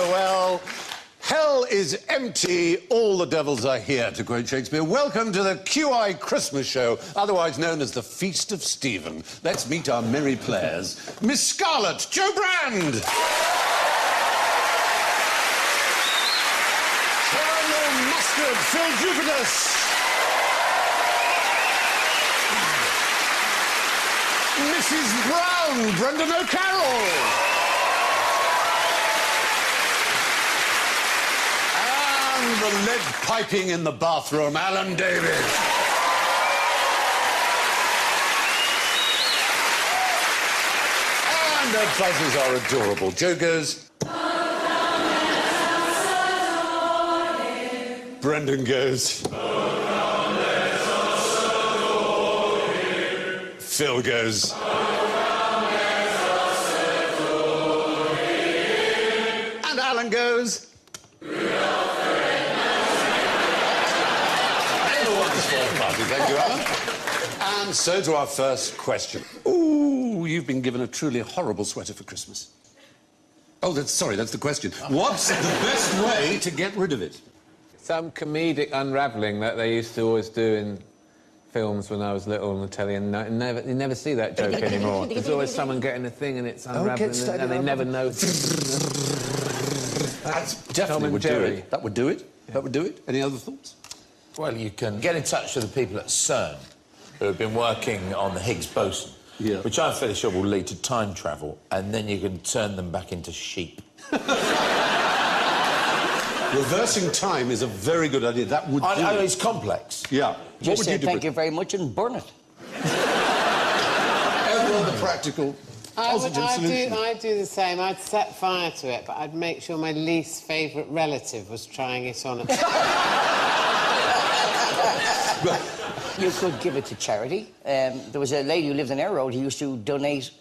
well, hell is empty, all the devils are here, to quote Shakespeare. Welcome to the QI Christmas show, otherwise known as the Feast of Stephen. Let's meet our merry players. Miss Scarlett, Joe Brand. Caramel Mustard, Phil Jupitus. Mrs. Brown, Brendan O'Carroll. And the lead piping in the bathroom, Alan Davis. And the buzzers are adorable. Joe goes. Brendan goes. Phil goes. And Alan goes. Thank you, Alan. And so to our first question. Ooh, you've been given a truly horrible sweater for Christmas. Oh, that's the question. What's the best way to get rid of it? Some comedic unravelling that they used to always do in films when I was little on the telly, and you never see that joke anymore. There's always someone getting a thing and it's unravelling, and they never know. That definitely would do it. That would do it. Yeah. That would do it. Any other thoughts? Well, you can get in touch with the people at CERN who have been working on the Higgs boson, which I'm fairly sure will lead to time travel, and then you can turn them back into sheep. Reversing time is a very good idea. That would do I know, it's complex. Yeah. Just say thank you very much and burn it. Everyone the practical, positive solution. I do the same. I'd set fire to it, but I'd make sure my least favourite relative was trying it on. You could give it to charity. There was a lady who lived in our road who used to donate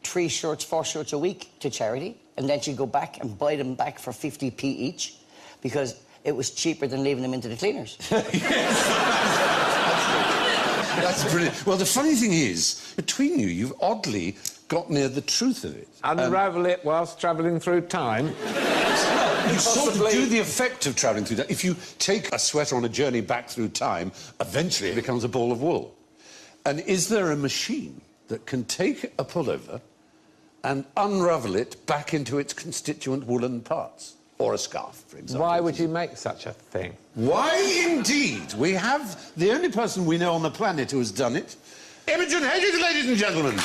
3 shirts, 4 shirts a week to charity, and then she'd go back and buy them back for 50p each, because it was cheaper than leaving them into the cleaners. That's brilliant. Well, the funny thing is, between you, you've oddly got near the truth of it. Unravel it whilst travelling through time. You sort of do the effect of travelling through that. If you take a sweater on a journey back through time, eventually it becomes a ball of wool. And is there a machine that can take a pullover and unravel it back into its constituent woolen parts? Or a scarf, for example. Why would you make such a thing? Why, indeed? We have the only person we know on the planet who has done it. Imogen Hedges, ladies and gentlemen.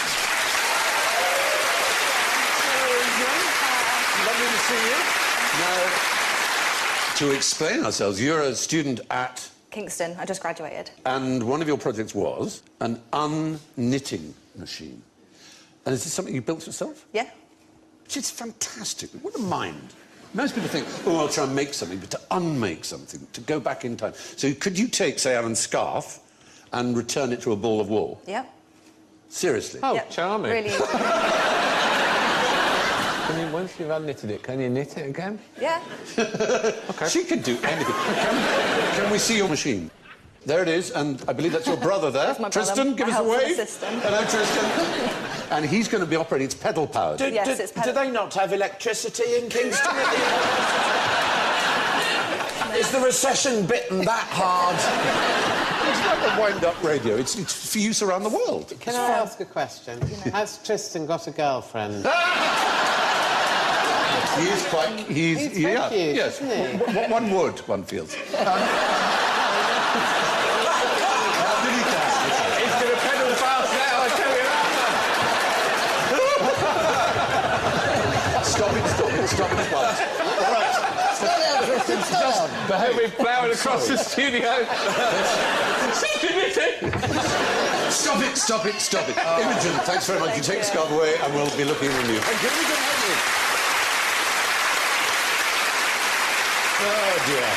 Lovely to see you. Now, to explain ourselves, you're a student at... Kingston. I just graduated. And one of your projects was an unknitting machine. And is this something you built yourself? Yeah. It's fantastic. What a mind. Most people think, oh, I'll try and make something, but to unmake something, to go back in time. So could you take, say, Alan's scarf and return it to a ball of wool? Yeah. Seriously? Oh, yep. Charming. Really easy. Once you've unknitted it, can you knit it again? Yeah. OK. She can do anything. Can we see your machine? There it is, and I believe that's your brother there. That's my Tristan, brother. give us a wave. Hello, Tristan. And he's going to be operating, it's pedal-powered. Yes, it's pedal. Do they not have electricity in Kingston? Is the recession bitten that hard? It's like a wind-up radio. It's for use around the world. Can I ask a question? Has Tristan got a girlfriend? He is quite... He's very cute, yes. isn't he? One would, one feels. Stop it once. All right. Slow down, Tristan, slow down. Behave. We've ploughed across the studio. Stop it. Imogen, thanks very much. You take the scarf away and we'll be looking at you. Thank you. Oh, dear.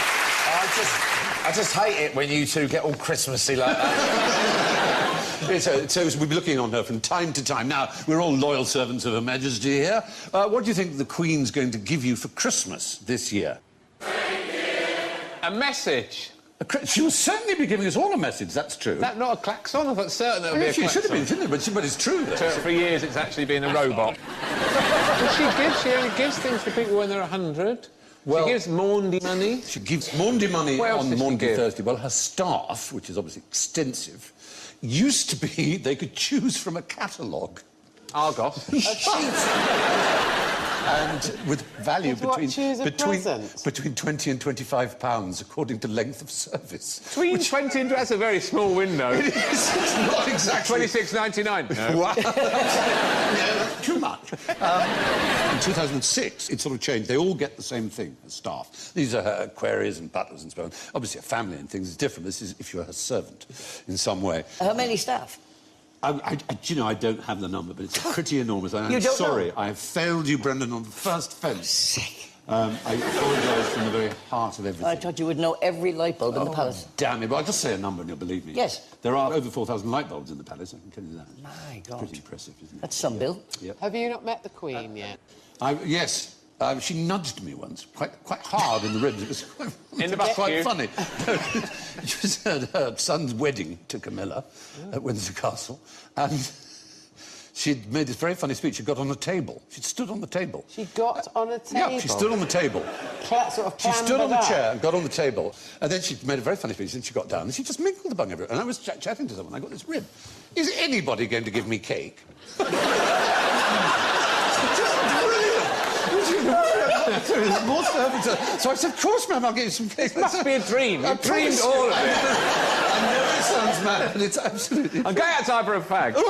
I just hate it when you two get all Christmassy like that. So we'll be looking on her from time to time. Now, we're all loyal servants of Her Majesty here. What do you think the Queen's going to give you for Christmas this year? A message. She will certainly be giving us all a message, that's true. Is that not a klaxon? I thought certain that would be a She klaxon. should have been, shouldn't it? But it's true. For years, it's actually been a robot. She only gives things to people when they're 100. Well, she gives Maundy money. She gives Maundy money on Maundy give? Thursday. Well, her staff, which is obviously extensive, used to be they could choose from a catalogue. Argos. And with value between 20 and 25 pounds, according to length of service. Between 20 and... That's a very small window. It is. It's not exactly... 26.99. No. Wow. No, too much. In 2006, it sort of changed. They all get the same thing as staff. These are her queries and butlers and so on. Obviously, a family and things is different. This is if you're her servant in some way. How many staff? You know, I don't have the number, but it's pretty enormous. I'm You don't sorry. know? I have failed you, Brendan, on the first fence. I apologise from the very heart of everything. I thought you would know every light bulb in the palace. Damn it, but I'll just say a number and you'll believe me. Yes. There are over 4,000 light bulbs in the palace, I can tell you that. My God. Pretty impressive, isn't it? That's some bill. Yep. Have you not met the Queen yet? Yes. She nudged me once, quite hard in the ribs. It was quite funny. It was her son's wedding to Camilla at Windsor Castle, and she'd made this very funny speech. She got on a table. She'd stood on the table. She got on a table? Yeah, she stood on the table. She stood on the chair and got on the table, and then she made a very funny speech, and she got down, and she just mingled among everyone. And I was chatting to someone, I got this rib. Is anybody going to give me cake? More servants. So I said, of course, ma'am, I'll get you some cake. It must be a dream. You dreamed all of it. I know it sounds mad, but it's absolutely... I'm going outside for a fag. I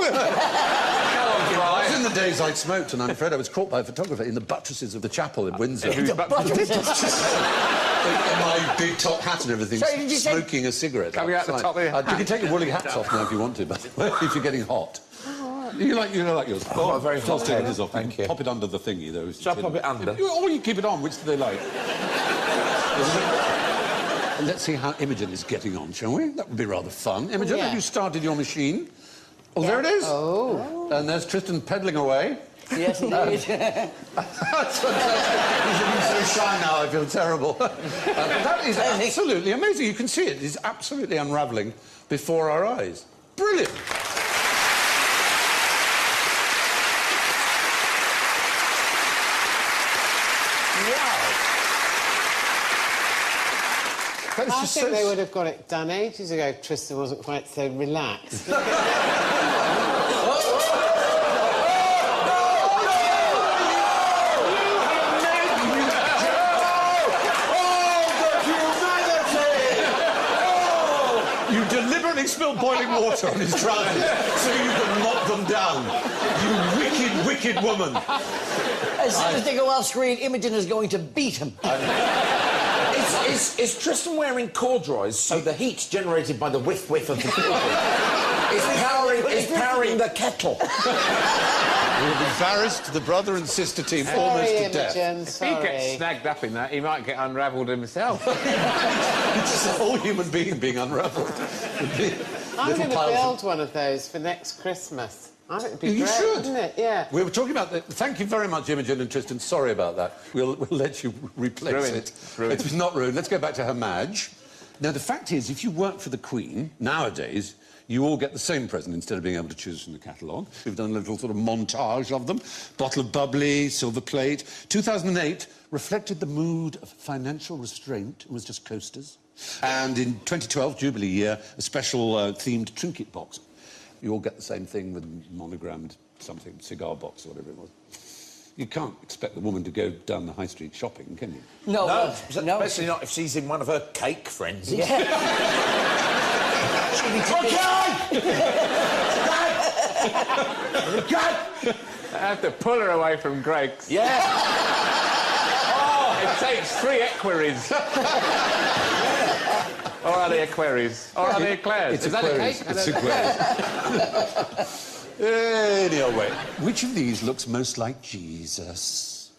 was in the days I'd smoked, and I'm afraid I was caught by a photographer in the buttresses of the chapel in Windsor. The buttresses? In my big top hat and everything, Sorry, did you say... Smoking a cigarette. Coming out the top of your hat. You can take your woolly hats off now if you want to, but if you're getting hot. You like yours? Oh, very hot. Take it off. Thank you. Pop it under the thingy, though. Shall I pop it under? Or you keep it on. Which do they like? Let's see how Imogen is getting on, shall we? That would be rather fun. Imogen, have you started your machine? Oh, there it is. Oh. And there's Tristan pedalling away. Yes, indeed. That's fantastic. He's looking so shy now, I feel terrible. That is absolutely amazing. You can see it. It's absolutely unravelling before our eyes. Brilliant. I think they would have got it done ages ago if Tristan wasn't quite so relaxed. You deliberately spilled boiling water on his trousers so you can knock them down. You wicked, wicked woman. As soon as they go off screen, Imogen is going to beat him. Is Tristan wearing corduroys so the heat generated by the whiff of the corduroy is powering the kettle? We've embarrassed the brother and sister team almost to death. If he gets snagged up in that, he might get unravelled himself. It's just a whole human being unravelled. I'm going to build one of those for next Christmas. I think it'd be great, wouldn't it? Yeah. We were talking about the... Thank you very much, Imogen and Tristan. Sorry about that. We'll let you replace it. It's not ruined. Let's go back to Her Madge. Now, the fact is, if you work for the Queen, nowadays, you all get the same present instead of being able to choose from the catalogue. We've done a little sort of montage of them. Bottle of bubbly, silver plate. 2008 reflected the mood of financial restraint. It was just coasters. And in 2012, Jubilee year, a special themed trinket box. You all get the same thing with monogrammed something, cigar box or whatever it was. You can't expect the woman to go down the high street shopping, can you? No, no. Especially not if she's in one of her cake frenzies. Yeah. I have to pull her away from Greg's. Yeah. Oh, it takes 3 equerries. Or are they equerries? Or are they eclairs? It's Is that a cake? It's eclairs. Any old way. Which of these looks most like Jesus?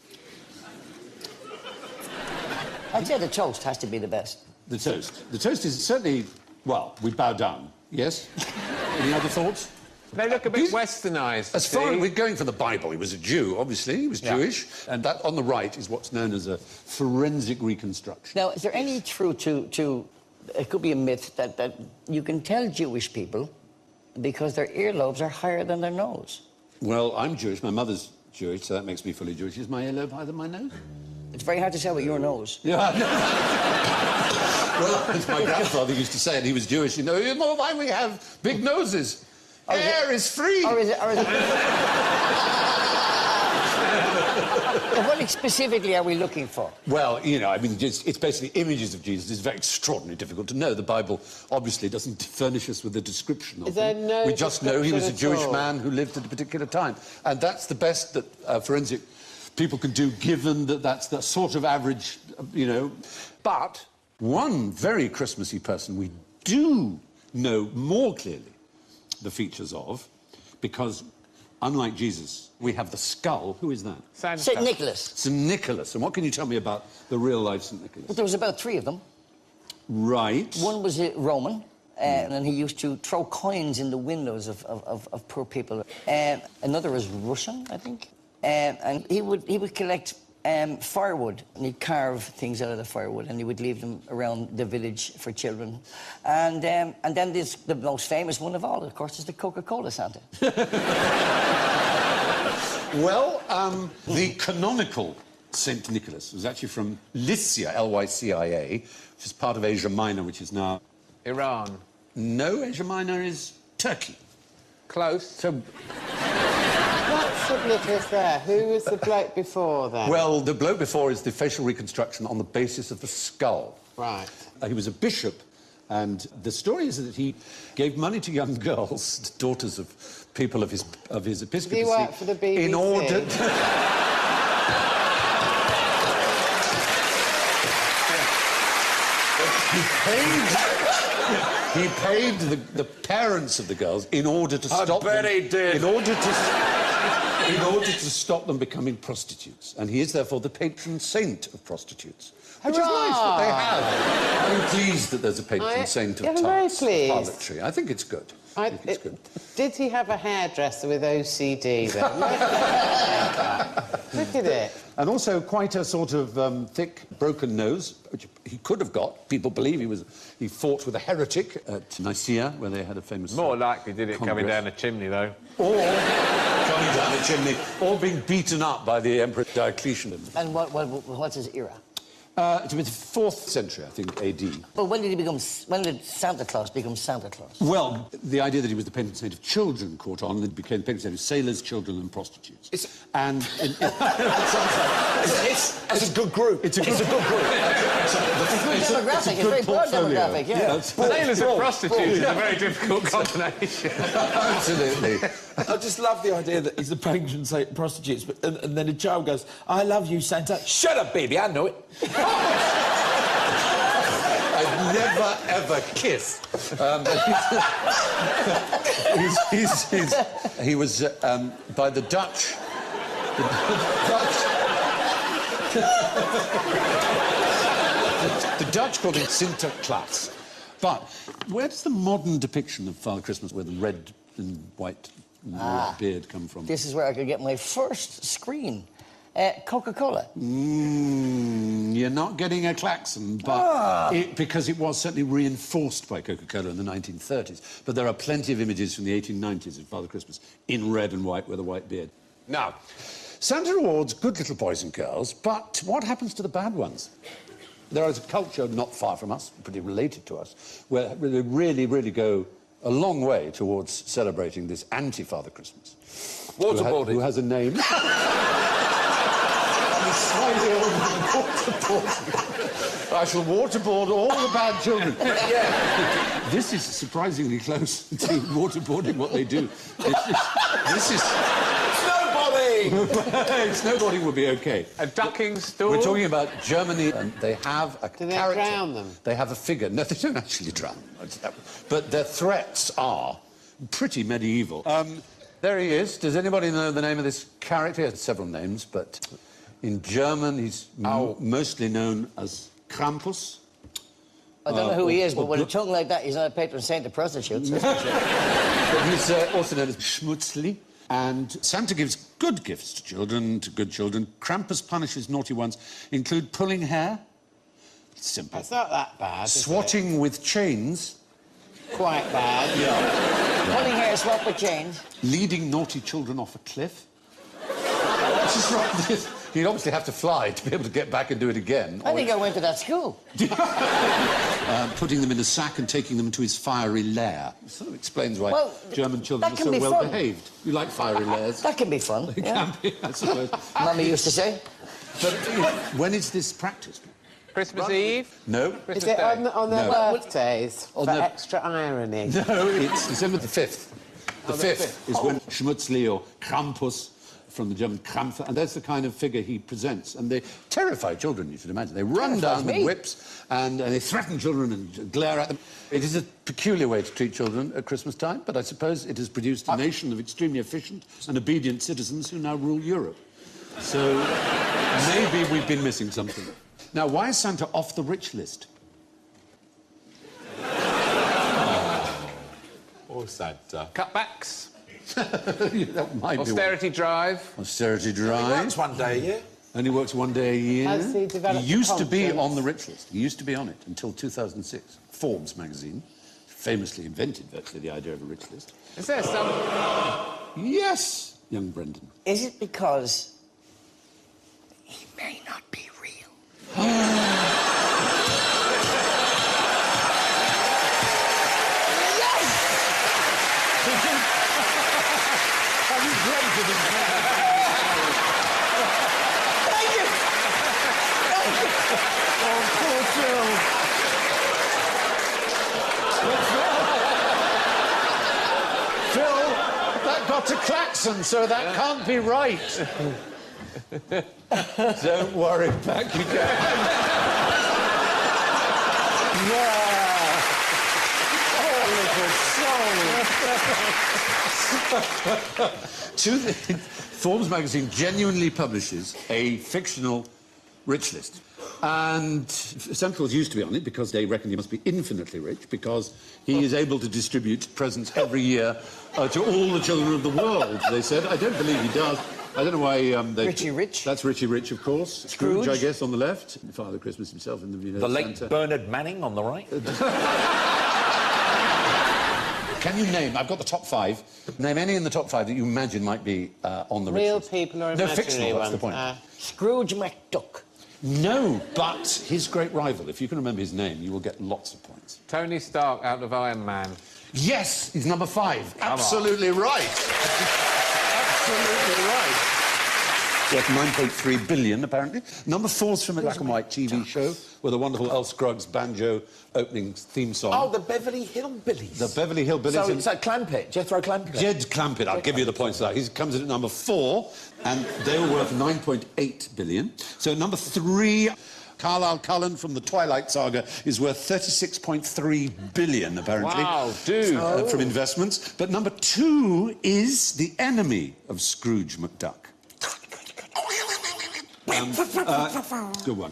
I'd say the toast has to be the best. The toast. The toast is certainly... Well, we bow down. Yes? Any other thoughts? They look a bit westernised. As far as we're going for the Bible, he was a Jew, obviously. He was Jewish. And that on the right is what's known as a forensic reconstruction. Now, is there any truth to it could be a myth that you can tell Jewish people because their earlobes are higher than their nose? Well, I'm Jewish. My mother's Jewish, so that makes me fully Jewish. Is my earlobe higher than my nose? It's very hard to tell with your nose. Yeah, I know. Well, as my grandfather used to say, and he was Jewish, you know, why we have big noses? Air is free. Or is it... What specifically are we looking for? Well, you know, I mean, it's basically images of Jesus. It's very extraordinarily difficult to know. The Bible obviously doesn't furnish us with a description of him. No, we just know he was a Jewish man who lived at a particular time. And that's the best that forensic people can do, given that that's the sort of average, you know. But one very Christmassy person we do know more clearly the features of, because unlike Jesus, we have the skull. Who is that? St. Nicholas. St. Nicholas. And what can you tell me about the real-life St. Nicholas? Well, there was about 3 of them. Right. One was a Roman, and then he used to throw coins in the windows of poor people. Another was Russian, I think. And he would collect firewood, and he'd carve things out of the firewood, and he would leave them around the village for children. And then the most famous one of all, of course, is the Coca-Cola Santa. Well, the canonical St. Nicholas was actually from Lycia, L-Y-C-I-A, which is part of Asia Minor, which is now... Iran. No, Asia Minor is Turkey. Close. So... What's St. Nicholas there? Who was the bloke before then? Well, the bloke before is the facial reconstruction on the basis of the skull. Right. He was a bishop, and the story is that he gave money to young girls, daughters of people of his episcopacy... Did he work for the BBC? ...in order... He paid the parents of the girls in order to stop them... I bet he did. In order to stop them becoming prostitutes. And he is, therefore, the patron saint of prostitutes. Which is nice that they have. I'm pleased that there's a patron saint of harlotry. I think it's good. I think it's good. Did he have a hairdresser with OCD, then? Look at it. And also quite a sort of thick, broken nose, which he could have got. People believe he fought with a heretic at Nicaea, where they had a famous... More likely did it coming down the chimney, though. Or coming down the chimney, or being beaten up by the Emperor Diocletian. And what's his era? It was the 4th century, I think, A.D. But when did Santa Claus become Santa Claus? Well, the idea that he was the patron saint of children caught on, and it became the patron saint of sailors, children, and prostitutes. It's a good group. It's a good group. It's a good demographic. It's a very broad demographic, yeah. Sailors and prostitutes is a very difficult combination. Absolutely. I just love the idea that he's the patron saint of prostitutes, and then a child goes, "I love you, Santa." Shut up, baby, I know it. I'd never, ever kiss. He was by the Dutch. The Dutch called him Sinterklaas. But where's the modern depiction of Father Christmas where the red and white beard come from? This is where I could get my first screen. Coca-Cola. You're not getting a klaxon, but because it was certainly reinforced by Coca-Cola in the 1930s. But there are plenty of images from the 1890s of Father Christmas in red and white with a white beard. Now, Santa rewards good little boys and girls, but what happens to the bad ones? There is a culture not far from us, pretty related to us, where they really, really go a long way towards celebrating this anti-Father Christmas. Waterboarding. Who has a name? I shall waterboard all the bad children. Yeah. This is surprisingly close to waterboarding what they do. This is... Snowboarding! Snowboarding would be OK. A ducking stool? We're talking about Germany, and they have a character. Do they drown them? They have a figure. No, they don't actually drown them. But their threats are pretty medieval. There he is. Does anybody know the name of this character? He has several names, but... In German, he's mostly known as Krampus. I don't know who he is, but with a tongue like that, he's not a patron saint of prostitutes. But he's also known as Schmutzli. And Santa gives good gifts to children, to good children. Krampus punishes naughty ones, include pulling hair. It's simple. It's not that bad, is Swatting with chains. Quite bad. Yeah. Pulling hair, swap with chains. Leading naughty children off a cliff. This is right. You'd obviously have to fly to be able to get back and do it again. I think I went to that school. Putting them in a sack and taking them to his fiery lair. Sort of explains why German children are so well behaved. You like fiery lairs? That can be fun. It can be, I suppose. Mummy used to say. But when is this practiced? Christmas Eve? No. Christmas Is it Day? on their birthdays? For extra irony? No, it's December the 5th. The 5th is when Schmutzli or Krampus, from the German Krampf, and that's the kind of figure he presents. And they terrify children, you should imagine. They run down with whips and they threaten children and glare at them. It is a peculiar way to treat children at Christmas time, but I suppose it has produced a nation of extremely efficient and obedient citizens who now rule Europe. So maybe we've been missing something. Now, why is Santa off the rich list? Oh, Santa. Cutbacks? That might Austerity drive? Austerity He drive. works one day a year. Only works one day a year. Has he developed He used to be conscience? on the rich list. He used to be on it until 2006. Forbes magazine famously invented virtually the idea of a rich list. Is there some... Yes, young Brendan. Is it because he may not be real? Phil, that got a klaxon, so that can't be right. Don't worry, back you go. Forbes magazine genuinely publishes a fictional rich list. And Central's used to be on it because they reckon he must be infinitely rich because he is able to distribute presents every year to all the children of the world, they said. I don't believe he does. I don't know why they... Richie Rich? That's Richie Rich, of course. Scrooge, I guess, on the left. Father Christmas himself in the The late Bernard Manning on the right. Can you name... I've got the top 5. Name any in the top 5 that you imagine might be on the rich Real list. people or No, imaginary fictional, that's the ones? point. Scrooge McDuck. No, but his great rival, if you can remember his name, you will get lots of points. Tony Stark out of Iron Man. Yes, he's number 5. Absolutely right. Absolutely right. Worth 9.3 billion, apparently. Number 4's from a black and white TV show with a wonderful Earl Scruggs banjo opening theme song. Oh, the Beverly Hillbillies. The Beverly Hillbillies. So it's like Clampett, Jethro Clampett. Jed Clampett, I'll give you the points for that. He comes in at number 4, and they were worth 9.8 billion. So number 3, Carlisle Cullen from the Twilight Saga is worth 36.3 billion, apparently. Wow, dude. From investments. But number 2 is the enemy of Scrooge McDuck. Good one.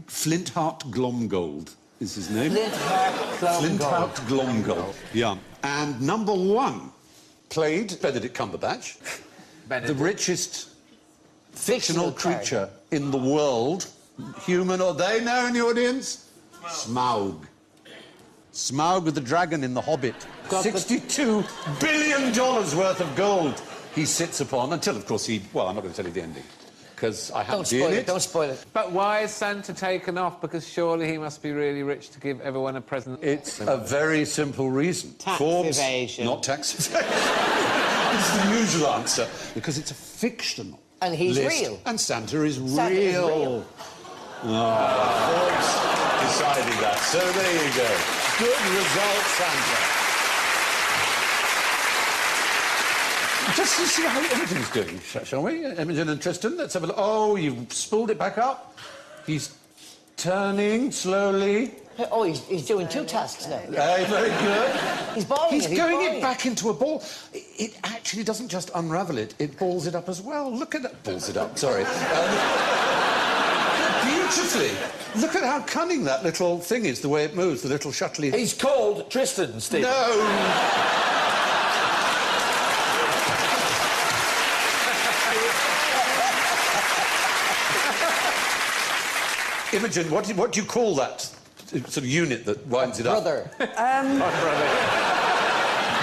Flintheart Glomgold is his name. Flintheart Glomgold. Yeah. And number 1 played Benedict Cumberbatch, the richest fictional creature in the world. Human or they now in the audience? Smaug. Smaug the dragon in The Hobbit. $62 billion worth of gold he sits upon until, of course, he... Well, I'm not going to tell you the ending, because I haven't seen it. Don't spoil it. But why is Santa taken off? Because surely he must be really rich to give everyone a present. It's a very simple reason. Tax Forbes, evasion. not tax evasion. It's the usual answer. Because it's a fictional And he's list, real. And Santa is Santa is real. Forbes decided that. So there you go. Good result, Santa. Just to see how Imogen's doing, shall we? Imogen and Tristan, let's have a look. Oh, you've spooled it back up. He's turning slowly. Oh, he's doing 2 tasks now. Very good. He's balling He's it. going balling it back into a ball. It actually doesn't just unravel it, it balls it up as well. Look at that. Balls it up, sorry. Beautifully. Look at how cunning that little thing is, the way it moves, the little shuttly... He's called Tristan, Steve. No! Imogen, what do you call that sort of unit that winds it up? Brother.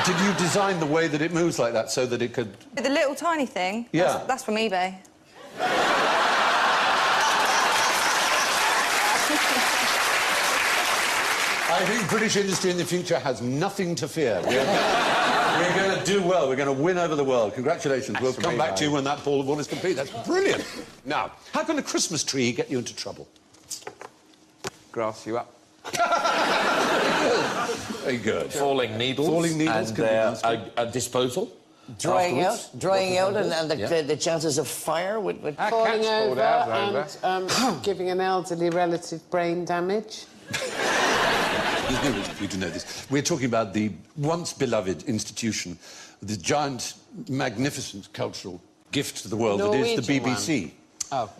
Did you design the way that it moves like that so that it could... The little tiny thing? Yeah. That's from eBay. I think British industry in the future has nothing to fear. We're going to do well. We're going to win over the world. Congratulations. We'll come back to you when that ball of wool is complete. That's brilliant. Now, how can a Christmas tree get you into trouble? Grass you up. Very good. Falling needles. Falling needles and can be a disposal. Drying afterwards. out, and the chances of fire with Falling Cats fall over down and giving an elderly relative brain damage. There's no reason for you to know this. We're talking about the once beloved institution, the giant, magnificent cultural gift to the world that is the BBC. Oh.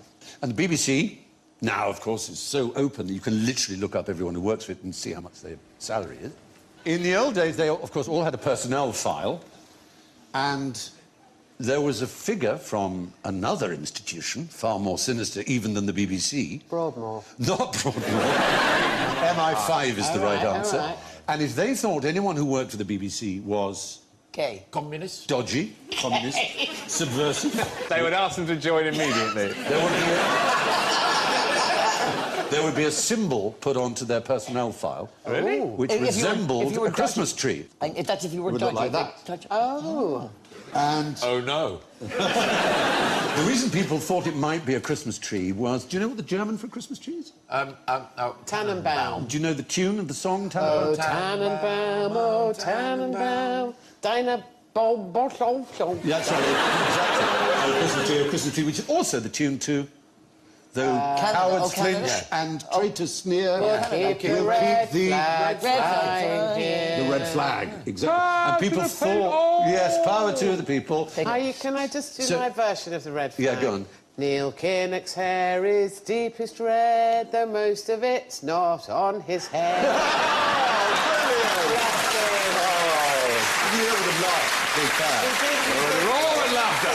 And the BBC, now, of course, is so open that you can literally look up everyone who works for it and see how much their salary is. In the old days, they, of course, all had a personnel file, and there was a figure from another institution, far more sinister even than the BBC. Broadmoor. Not Broadmoor. MI5 is the right answer. Right. And if they thought anyone who worked for the BBC was... gay. Communist. dodgy, communist, subversive... They would ask them to join immediately. There would be a symbol put onto their personnel file... Really? Which If you were- resembled if you were a Christmas dodgy. tree. And if that's if you were It would look dodgy. like that. Oh. And Oh, no. the reason people thought it might be a Christmas tree was... Do you know what the German for Christmas tree is? Tannenbaum. Do you know the tune of the song, Oh, Tannenbaum? Tannenbaum, oh, Tannenbaum, deine Baum... Yeah, that's right, exactly. A Christmas tree, which is also the tune to... Though cowards flinch and traitors sneer, We'll keep the red flag flying here. The red flag, exactly. And people thought... Yes, power to the people. Can I just do So- my version of the red flag? Yeah, go on. Neil Kinnock's hair is deepest red, though most of it's not on his head. You would have laughed. Big fan. Roar with laughter.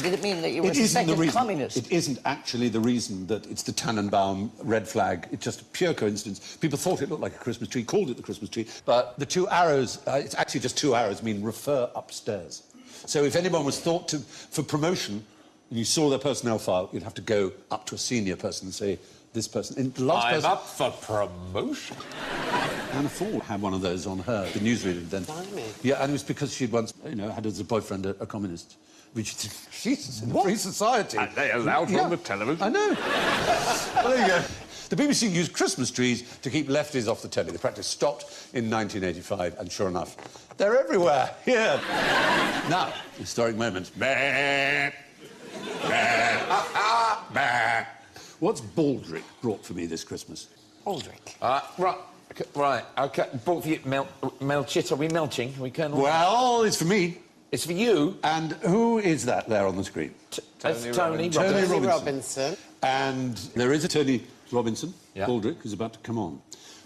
Did it mean that you were It isn't the suspected reason. communist? It isn't actually the reason that it's the Tannenbaum red flag. It's just a pure coincidence. People thought it looked like a Christmas tree, called it the Christmas tree, but the two arrows, it's actually just two arrows, mean refer upstairs. So if anyone was thought to, for promotion, and you saw their personnel file, you'd have to go up to a senior person and say, this person... And the last I'm person, up for promotion. Anna Ford had one of those on her, the newsreader then. Blimey. Yeah, and it was because she'd once, had as a boyfriend a communist. Which, Jesus, in a free society. And they allowed her on the television. I know. Well, there you go. The BBC used Christmas trees to keep lefties off the telly. The practice stopped in 1985, and sure enough, they're everywhere. Here. Now, historic moment. Bah. Bah. Bah. What's Baldrick brought for me this Christmas? Baldrick. Right, OK. Bought for you, Melchit. Are we melching? Are we Colonel? Well, it's for me. It's for you. And who is that there on the screen? Tony Robinson. And there is a Tony Robinson, Yeah. Baldrick, who's about to come on.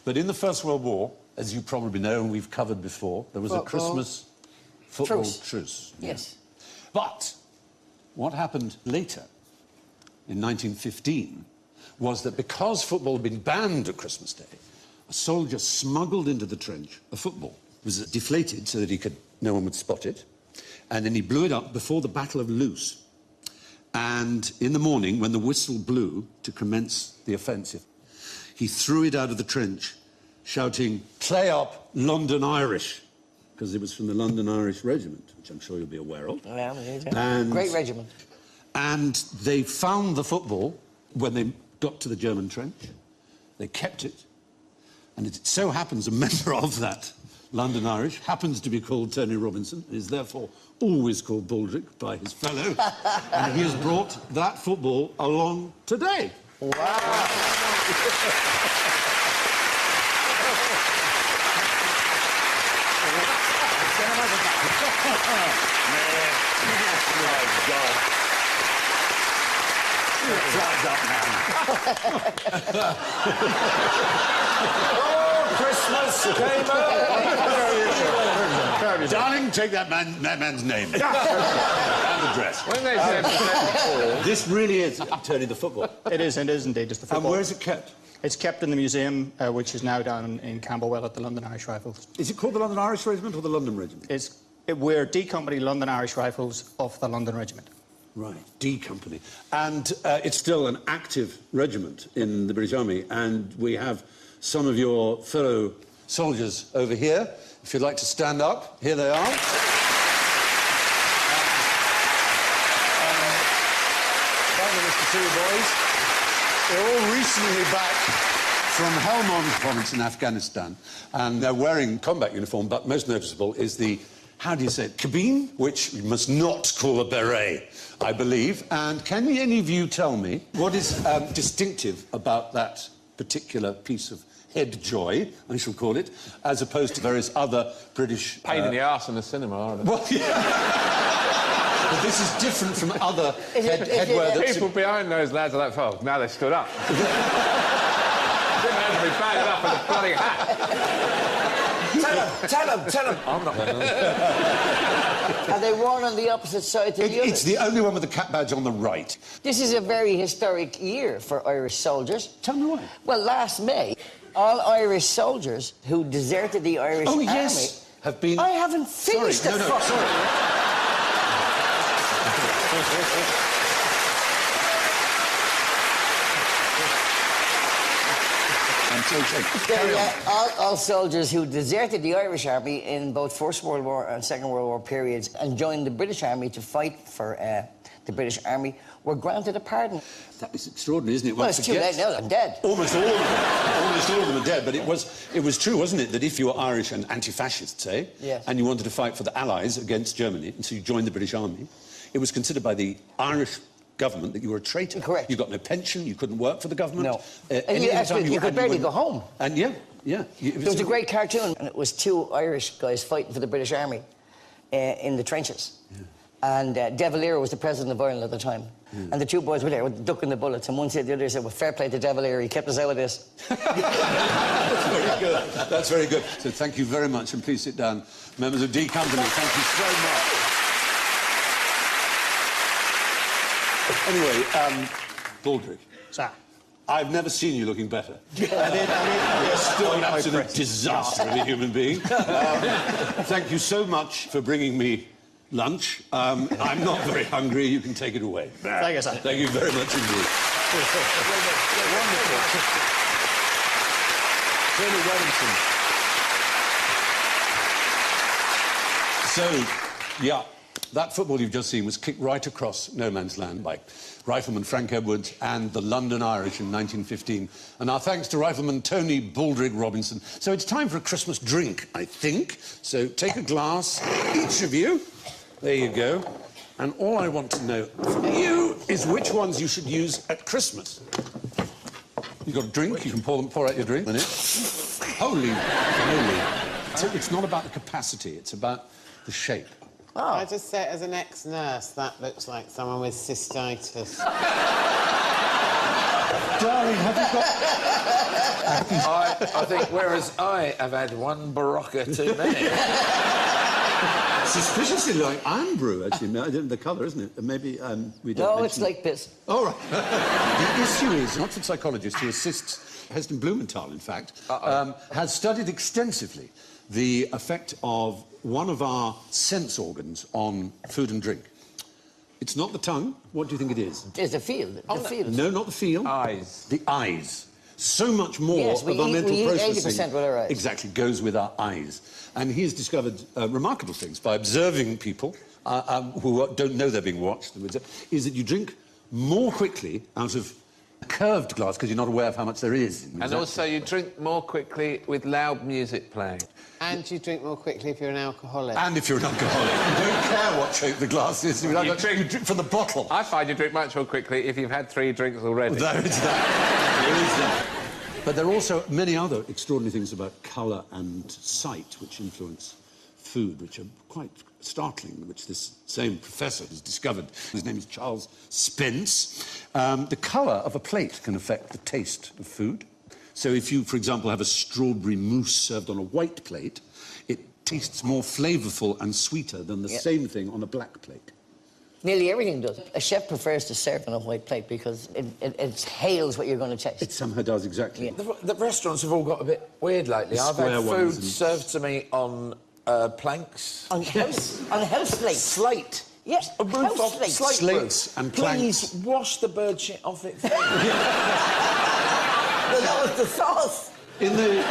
But in the First World War, as you probably know and we've covered before, there was a Christmas football truce. Yes. But what happened later, in 1915, was that because football had been banned at Christmas Day, a soldier smuggled into the trench a football. It was deflated so that no one would spot it. And then he blew it up before the Battle of Loos. And in the morning, when the whistle blew to commence the offensive, he threw it out of the trench, shouting, "Play up, London Irish," because it was from the London Irish Regiment, which I'm sure you'll be aware of. Yeah, And- great regiment. And they found the football when they got to the German trench. They kept it. And it so happens a member of that London Irish happens to be called Tony Robinson, is therefore always called Baldrick by his fellows. And he has brought that football along today. Wow. Christmas came out. Darling, take that man's name. And address. When they said This really is, Tony, the football. It is indeed just the And football. where is it kept? It's kept in the museum, which is now down in Camberwell at the London Irish Rifles. Is it called the London Irish Regiment or the London Regiment? We're D Company London Irish Rifles of the London Regiment. Right, D Company. And it's still an active regiment in the British Army, and we have some of your fellow soldiers over here. If you'd like to stand up, here they are. Fabulous to see you, boys. They're all recently back from Helmand province in Afghanistan, and they're wearing combat uniform, but most noticeable is the, how do you say it, cabine, which you must not call a beret, I believe. And can any of you tell me what is distinctive about that particular piece of head joy, I shall call it, as opposed to various other British... Pain in the arse in the cinema, aren't it? Well, yeah. But this is different from other headwear that's... People behind those lads are like, oh, now they've stood up. Didn't have to be bagged up in a bloody hat. Tell them. I'm not going to... Are they worn on the opposite side to the others? It's the only one with the cap badge on the right. This is a very historic year for Irish soldiers. Tell me why. Well, last May, all Irish soldiers who deserted the Irish Army... have been... I haven't finished sorry, sorry. All soldiers who deserted the Irish Army in both First World War and Second World War periods and joined the British Army to fight for the British Army were granted a pardon. That is extraordinary, isn't it? Well, it's too late now, I'm dead. Almost all of them. Almost all of them are dead, but it was true, wasn't it, that if you were Irish and anti-fascist, say, yes, and you wanted to fight for the Allies against Germany, and so you joined the British Army, it was considered by the Irish government that you were a traitor. Correct. You got no pension, you couldn't work for the government. No. And you could barely go home. And yeah. There was a great cartoon, and it was two Irish guys fighting for the British Army in the trenches. Yeah. And De Valera was the president of Ireland at the time. Yeah. And the two boys were there ducking the bullets, and one said, the other said, well, fair play to De Valera, he kept us out of this. That's very good. That's very good. So thank you very much, and please sit down. Members of D Company, thank you so much. Anyway, Baldrick. Sir. I've never seen you looking better. You're still an absolute disaster of a human being. Thank you so much for bringing me lunch. I'm not very hungry. You can take it away. Thank you, sir. Thank you very much indeed. Wonderful. Tony Robinson. So, yeah. That football you've just seen was kicked right across no man's land by Rifleman Frank Edwards and the London Irish in 1915. And our thanks to Rifleman Tony Baldrick Robinson. So it's time for a Christmas drink, I think. So take a glass, each of you. There you go. And all I want to know from you is which ones you should use at Christmas. You've got a drink, you can pour out your drink. Holy moly. It's not about the capacity, it's about the shape. Oh. I just say, as an ex-nurse, that looks like someone with cystitis. Darling, have you got... I think, whereas I have had one Barocca too many. Suspiciously like Ambrew, actually. No, the colour, isn't it? Maybe we don't. No, it's like piss. All right. The issue is, an Oxford psychologist who assists Heston Blumenthal, in fact, has studied extensively the effect of one of our sense organs on food and drink. It's not the tongue. What do you think it is? It's the feel. No, not the feel. Eyes. The eyes. So much more yes, of our mental processing 80% with our eyes. exactly goes with our eyes. And he's discovered remarkable things by observing people who don't know they're being watched, is that you drink more quickly out of a curved glass because you're not aware of how much there is. And also you drink more quickly with loud music playing. And you drink more quickly if you're an alcoholic. And if you're an alcoholic. You don't care what shape the glass is. You drink from the bottle. I find you drink much more quickly if you've had 3 drinks already. There is that. There is that. But there are also many other extraordinary things about colour and sight which influence food, which are quite startling, which this same professor has discovered. His name is Charles Spence. The colour of a plate can affect the taste of food. So if you, for example, have a strawberry mousse served on a white plate, it tastes more flavourful and sweeter than the same thing on a black plate. Nearly everything does. A chef prefers to serve on a white plate because it hails what you're going to taste. It somehow does, exactly. Yeah. The restaurants have all got a bit weird lately. I've had food served to me on planks. On house slate. Slate. Yes, A roof house off slate. Slates and planks. Please wash the bird shit off it. Well, that was the sauce. In the... It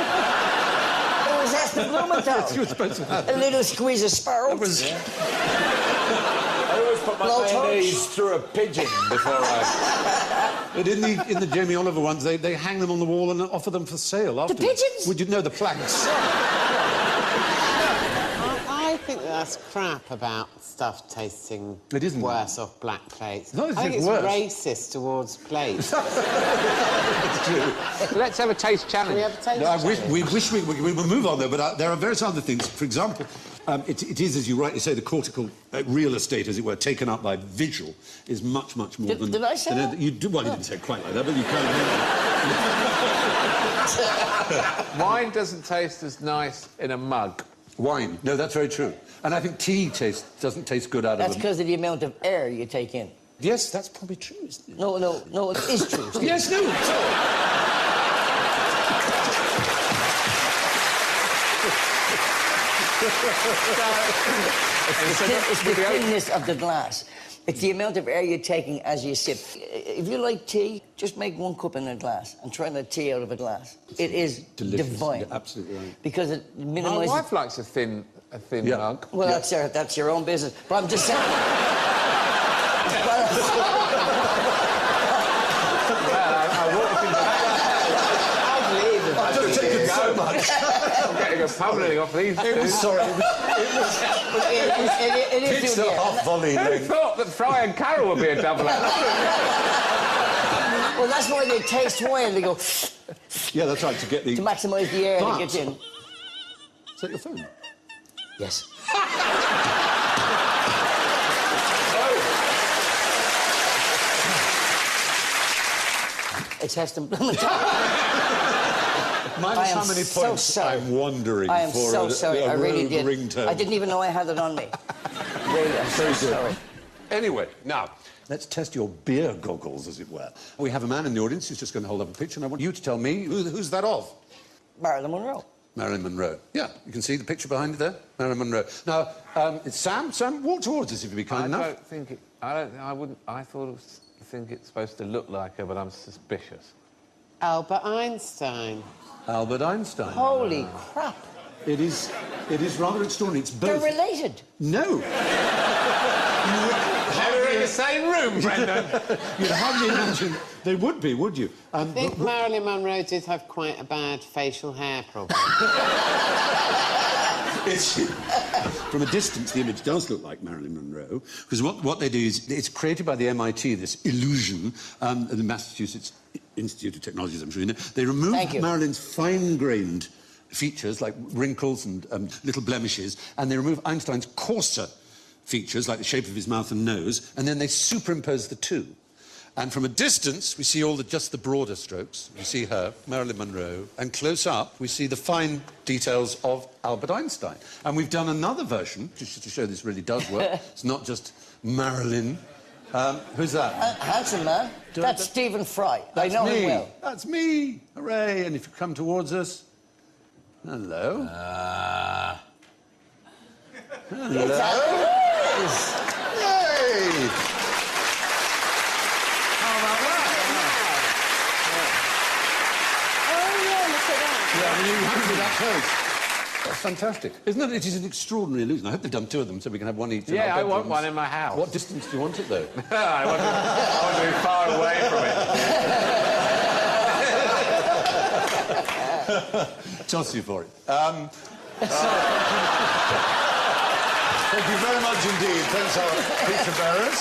was Esther Blumenthal. You were supposed to have... A little squeeze of sparrow. That was... I always put my mayonnaise through a pigeon before I... But in the Jamie Oliver ones, they hang them on the wall and offer them for sale afterwards. The pigeons? Would you know the planks? I think that's crap about stuff tasting It isn't. worse off black plates. No, it's I think it's worse. racist towards plates. It's true. Let's have a taste challenge. Can we have a taste No, challenge? we wish we would move on, though, but there are various other things. For example, it is, as you rightly say, the cortical real estate, as it were, taken up by visual, is much, much more than... Did I say that? You do, well, you didn't say it quite like that, but you kind of... Wine doesn't taste as nice in a mug. Wine. No, that's very true. And I think tea doesn't taste good out That's of them. because of the amount of air you take in. Yes, that's probably true, isn't it? No, it is true. Steve. Yes, no, it's It's the thinness of the glass. It's the amount of air you're taking as you sip. If you like tea, just make 1 cup in a glass and try the tea out of a glass. It is delicious. divine. You're absolutely right. Because it My minimises... wife likes a thin Yeah. mug. Well, that's your own business. But I'm just saying... Well, I walked into that. I'd leave if I I've just taken so much. I'm getting a pummeling off these two. Sorry, it is it's doing a half volley. Who thought that Fry and Carol would be a double act? Well, that's why they taste wine. They go... Yeah, that's right, to get the... To maximise the air that But- gets in. Is that your phone? Yes. It's Heston Blumenthal. Minus I am how many so points sorry. I'm wondering I am for so sorry. I really did. ringtone. I didn't even know I had it on me. Really, I'm so sorry. Anyway, now, let's test your beer goggles, as it were. We have a man in the audience who's just going to hold up a picture, and I want you to tell me who's that of. Marilyn Monroe. Marilyn Monroe. Yeah, you can see the picture behind it there. Marilyn Monroe. Now, it's Sam. Sam, walk towards us if you'd be kind enough. I don't think it... I wouldn't... I think it's supposed to look like her, but I'm suspicious. Albert Einstein. Albert Einstein. Holy crap. It is rather extraordinary. It's both... They're related. No. They're in the same room, Brendan. You'd hardly imagine they would be, would you? I think Marilyn Monroe did have quite a bad facial hair problem. From a distance, the image does look like Marilyn Monroe, because what they do is, it's created by the MIT, this illusion, the Massachusetts Institute of Technology, as I'm sure you know. They remove Marilyn's fine-grained features, like wrinkles and little blemishes, and they remove Einstein's coarser features, like the shape of his mouth and nose, and then they superimpose the two. And from a distance, we see just the broader strokes. We see her, Marilyn Monroe, and close up, we see the fine details of Albert Einstein. And we've done another version, just to show this really does work. It's not just Marilyn. Who's that? Handsome man. That's Stephen Fry. That's I know me. him well. That's me. Hooray. And if you come towards us... Hello. Hello. Yay! Yeah, I mean, you have to be that close. That's fantastic. Isn't it? It is an extraordinary illusion. I hope they've done 2 of them so we can have one each. in Yeah, our I want bedrooms. one in my house. What distance do you want it, though? I want to be far away from it. Toss you for it. Thank you very much indeed. Thanks, our pizza bearers.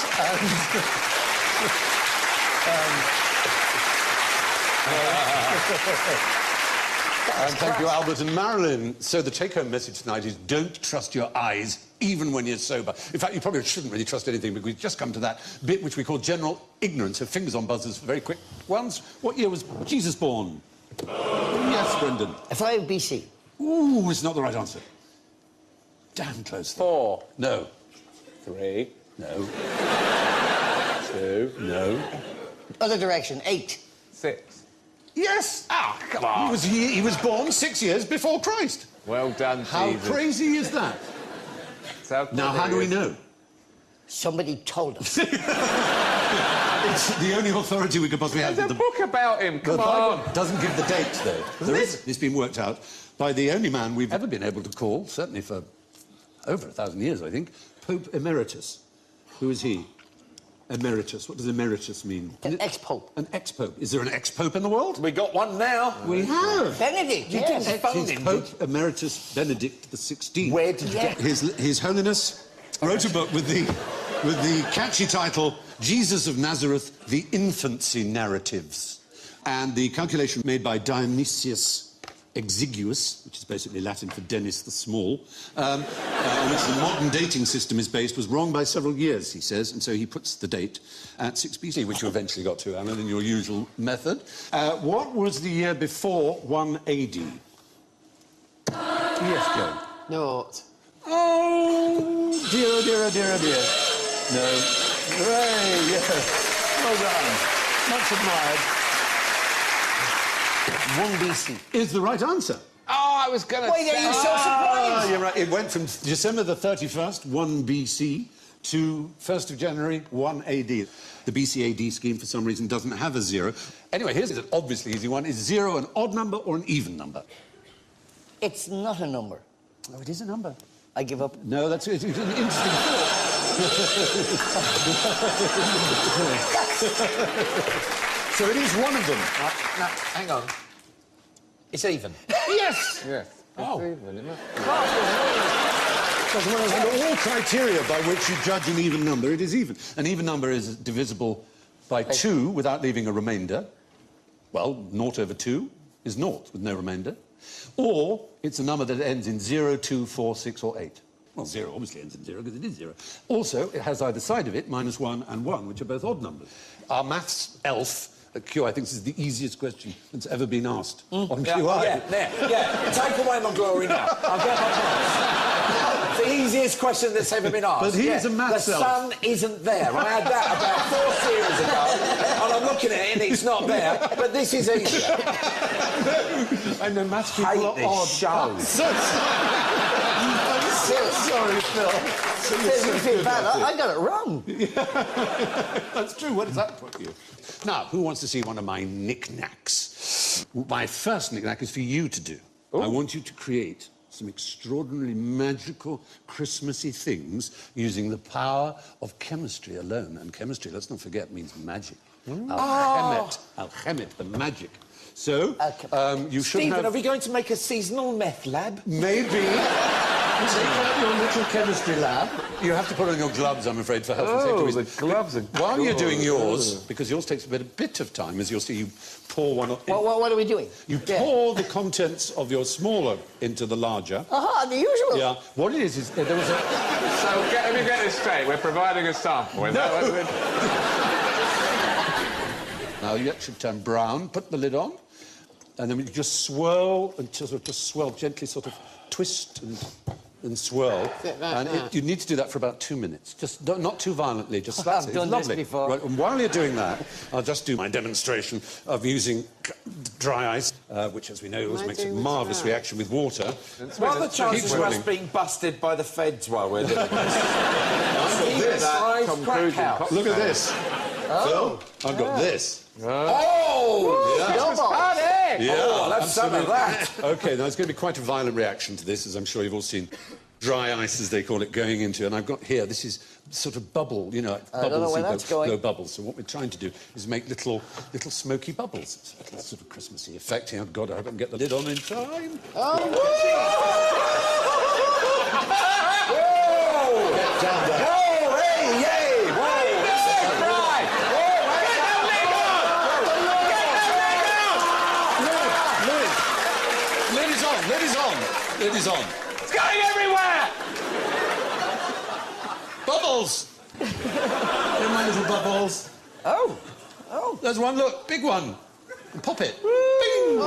And thank you, Albert and Marilyn. So the take-home message tonight is don't trust your eyes, even when you're sober. In fact, you probably shouldn't really trust anything, because we've just come to that bit which we call general ignorance. So fingers on buzzers for very quick ones. What year was Jesus born? Yes, Brendan. 5 BC. Ooh, it's not the right answer. Damn close. 4. No. 3. No. 2. No. Other direction, 8. 6. Yes! Ah, come on. He was born 6 years before Christ. Well done, How Jesus. crazy is that? Now, how do we know? Somebody told us. It's the only authority we could possibly have. There's a book about him, come The on. Bible doesn't give the dates, though. It's been worked out by the only man we've ever been able to call, certainly for over 1,000 years, I think, Pope Emeritus. Who is he? Emeritus. What does emeritus mean? An ex-pope. An ex-pope. Is there an ex-pope in the world? We got one now. We have. Benedict, You yes. didn't phone He's him, Pope Emeritus Benedict XVI. Where did you get... His Holiness wrote a book with the catchy title, Jesus of Nazareth, The Infancy Narratives. And the calculation made by Dionysius Exiguus, which is basically Latin for Dennis the Small, on which the modern dating system is based, was wrong by several years, he says, and so he puts the date at 6 BC, which you eventually got to, Alan, in your usual method. What was the year before 1 AD? Yes, Joe. Naught. Oh, dear, oh dear, oh dear, oh dear. No. Hooray, yes. Well done. Much admired. 1 BC. Is the right answer. Oh, I was going to Why are you so surprised? You're right. It went from December the 31st, 1 BC, to 1st of January, 1 AD. The BC AD scheme, for some reason, doesn't have a 0. Anyway, here's an obviously easy one. Is 0 an odd number or an even number? It's not a number. Oh, it is a number. I give up. No, it's an interesting thought. So it is one of them. No, hang on. It's even. Yes! Yes. Oh. It's even, isn't it? Because under all criteria by which you judge an even number, it is even. An even number is divisible by 2 without leaving a remainder. Well, 0 over 2 is 0 with no remainder. Or it's a number that ends in 0, 2, 4, 6, or 8. Well, 0 obviously ends in 0 because it is 0. Also, it has either side of it -1 and 1, which are both odd numbers. Our maths elf at QI thinks this is the easiest question that's ever been asked on QI. Yeah. Take away my glory now. I'll get my chance. The easiest question that's ever been asked. But he is a maths The elf. sun isn't there. I had that about 4 series ago, and I'm looking at it and it's not there. But this is easier. I know maths people Hate are this odd. show. I'm so sorry, Phil. You feel bad. I got it wrong. That's true. What does that put you? Now, who wants to see one of my knickknacks? My first knickknack is for you to do. I want you to create some extraordinarily magical, Christmassy things using the power of chemistry alone. And chemistry, let's not forget, means magic. Alchemet, the magic. So, you should Stephen, have... are we going to make a seasonal meth lab? Maybe. Take out your little chemistry lab. You have to put on your gloves, I'm afraid, for health and safety reasons. The gloves are While you're doing good. yours, because yours takes a bit of time, as you'll see, you pour one... What are we doing? You pour the contents of your smaller into the larger. Aha, the usual. Yeah. What it is there was a... So, let me get this straight. We're providing a sample. Is that what we're... Now, you should turn brown. Put the lid on. And then you just swirl and just swirl, gently sort of twist and swirl. You need to do that for about 2 minutes. Just not too violently, just that's I've it. done It's this lovely. before. Right, and while you're doing that, I'll just do my demonstration of using dry ice, which, as we know, always makes a marvellous reaction with water. What are the chances Keep of us swirling. being busted by the feds while we're doing this? Tom Cruise in Cocktail. Look at this. Phil, I've got this. Oh! Yeah, Oh, I'll have some of that. OK, now, there's going to be quite a violent reaction to this, as I'm sure you've all seen. Dry ice, as they call it, going into... And I've got here, this is sort of bubble, you know, bubbles. I don't know where that's going. No bubbles. So what we're trying to do is make little smoky bubbles. It's a little sort of Christmassy effect here. God, I hope I can get the lid on in time. Get down there. Lid is on. It's going everywhere! Bubbles! They're my little bubbles. Oh. There's one, look, big one. Pop it. Bing!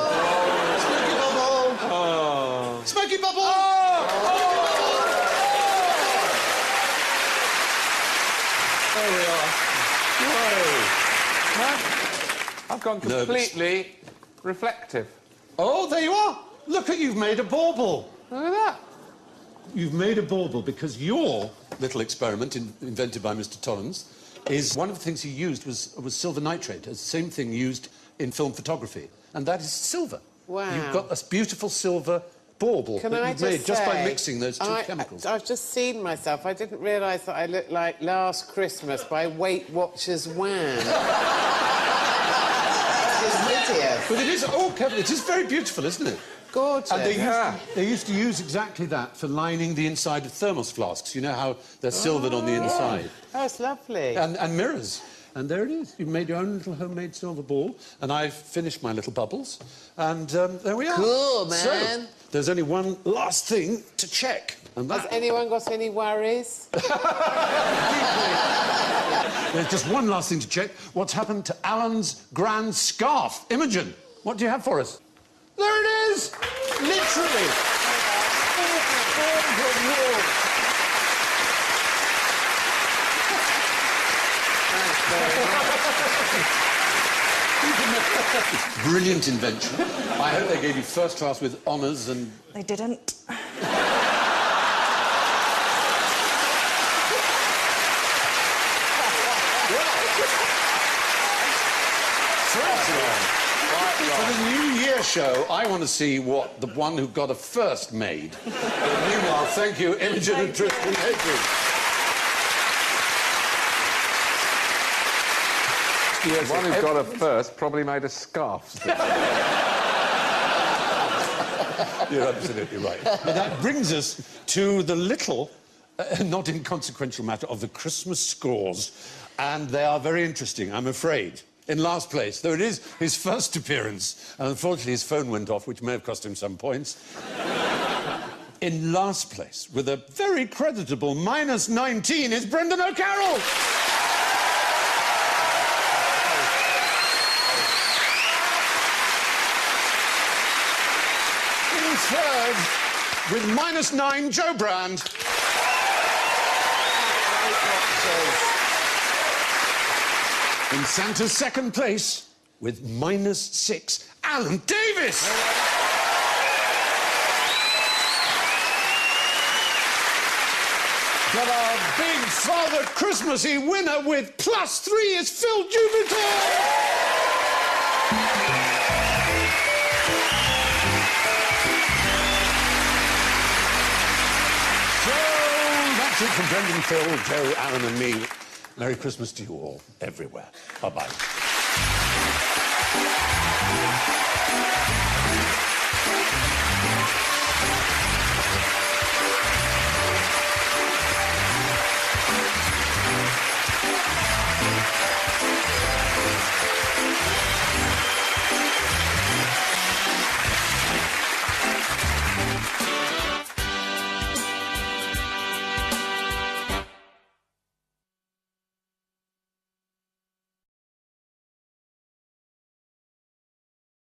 Smoky bubble! Smoky bubble! There we are. I've gone completely reflective. Oh, there you are. Look at you've made a bauble. Look at that. You've made a bauble because your little experiment invented by Mr. Tollens is one of the things he used was silver nitrate, the same thing used in film photography, and that is silver. Wow. You've got this beautiful silver bauble Can that I you've just made just by say, mixing those two chemicals. I've just seen myself. I didn't realise that I looked like Last Christmas by Weight Watchers Wham. It's hideous. But it is, Kevin, it is very beautiful, isn't it? Gorgeous. And they used to use exactly that for lining the inside of thermos flasks. You know how they're silvered on the inside. Oh, it's lovely. And mirrors. And there it is. You've made your own little homemade silver ball, and I've finished my little bubbles, and there we are. Cool, man. So, there's only one last thing to check. And Has anyone got any worries? There's just one last thing to check. What's happened to Alan's grand scarf? Imogen, what do you have for us? There it is! Literally! Brilliant invention. I hope they gave you first class with honours and... They didn't. For the New Year show, I want to see what the one who got a first made. But meanwhile, thank you, Imogen and Tristan Hedges. Yes, the one who got a first probably made a scarf. You're absolutely right. But that brings us to the little, not inconsequential matter of the Christmas scores. And they are very interesting, I'm afraid. In last place, though it is his first appearance, and unfortunately his phone went off, which may have cost him some points. In last place, with a very creditable -19, is Brendan O'Carroll. In third, with -9, Joe Brand. In Santa's second place, with -6, Alan Davis. But our big Father Christmassy winner with +3 is Phil Jupiter. So that's it from Brendan, Phil, Joe, Alan and me. Merry Christmas to you all, everywhere. Bye-bye.